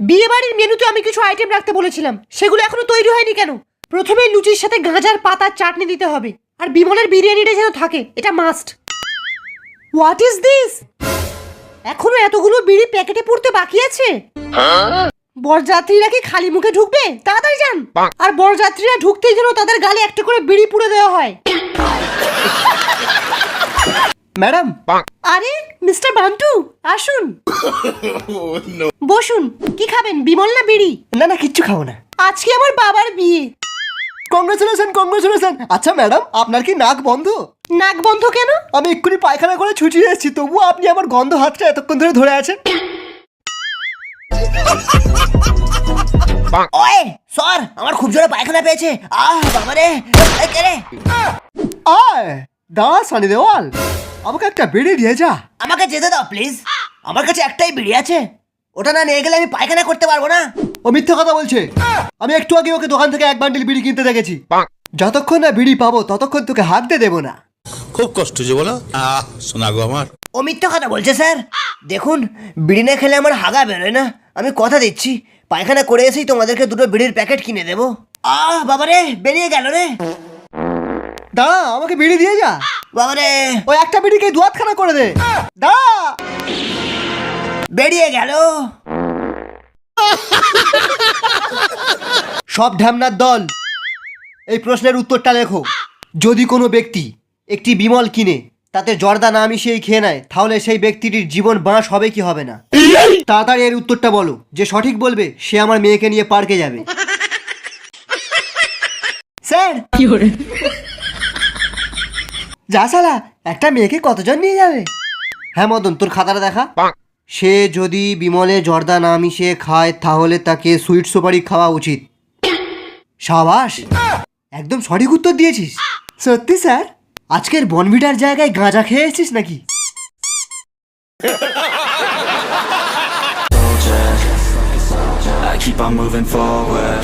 বিয়ে বাড়ির মেনুতে আমি কিছু আইটেম রাখতে বলেছিলাম, সেগুলো এখনো তৈরি হয়নি কেন? প্রথমে লুচির সাথে গাঁজার পাতার চাটনি দিতে হবে, আর বিমলের বিরিয়ানিটা যেন থাকে, এটা মাস্ট। What is this? এখনো এতগুলো বিড়ি প্যাকেটে পড়তে বাকি আছে? বরযাত্রীরা কি খালি মুখে ঢুকবে? তাড়াতাড়ি যান। আর বরযাত্রীরা ঢুকতেই যেন তাদের গালে একটা করে বিড়ি পুড়ে দেওয়া হয়। ম্যাডাম। আরে মিস্টার বান্টু, আসুন। বসুন। কি খাবেন, বিমল না বিড়ি? না না, কিচ্ছু খাবো না। আজকে আমার বাবার বিয়ে। Congratulation congratulation. আচ্ছা ম্যাডাম, আপনার কি নাক বন্ধ? নাক বন্ধ কেন? আমি এক্ষুনি পায়খানা করে ছুটি এসেছি, তবুও আপনি আমার গন্ধ হাতটা এতক্ষণ ধরে ধরে আছেন। ওয়ে স্যার, আমার খুব জোরে পায়খানা পেয়েছে। বাবারে, কে রে? আয় দাঁড়া সানি দেওয়াল, আমাকে একটা বিড়ি দিয়ে যা। আমাকে যেতে দাও প্লিজ, আমার কাছে একটাই বিড়ি আছে, ওটা না নিয়ে গেলে আমি পায়খানা করতে পারবো না। ও মিথ্যা কথা বলছে। আমি একটু আগে ওকে দোকান থেকে 1 বান্ডিল বিড়ি কিনতে দেখেছি। যতক্ষণ না বিড়ি পাবো ততক্ষণ তোকে হাঁকতে দেবো না। খুব কষ্ট যে বলো, শোনা গো আমার। ও মিথ্যা কথা বলছে স্যার। দেখুন, বিড়ি না খেলে আমার হাগা বেরোয় না। আমি কথা দিচ্ছি, পায়খানা করে এসেই তোমাদেরকে 2টো বিড়ির প্যাকেট কিনে দেবো। বাবারে, বেরিয়ে গেল রে। দাঁড়া, আমাকে বিড়ি দিয়ে যা। বাবারে, ওই একটা বিড়িকে দুয়াতখানা করে দে। দাঁড়া। বেরিয়ে গেল। সব ঢ্যামনার দল, এই প্রশ্নের উত্তরটা লেখো। যদি কোনো ব্যক্তি একটি বিমল কিনে তাতে জর্দা না মিশিয়েই খেয়ে নেয়, তাহলে সেই ব্যক্তিটির জীবন বাঁশ হবে কি হবে না? তাড়াতাড়ি এর উত্তরটা বলো। যে সঠিক বলবে সে আমার মেয়েকে নিয়ে পার্কে যাবে। স্যার যা শালা, একটা মেয়েকে কতজন নিয়ে যাবে? হ্যাঁ মদন, তোর খাতাটা দেখা। সে যদি বিমলে জর্দা না মিশিয়ে খায় তাহলে তাকে সুইট সুপারি খাওয়া উচিত। সাবাস, একদম সঠিক উত্তর দিয়েছিস। সত্যি স্যার? আজকের বনভিটার জায়গায় গাঁজা খেয়েছিস নাকি? I keep on moving forward.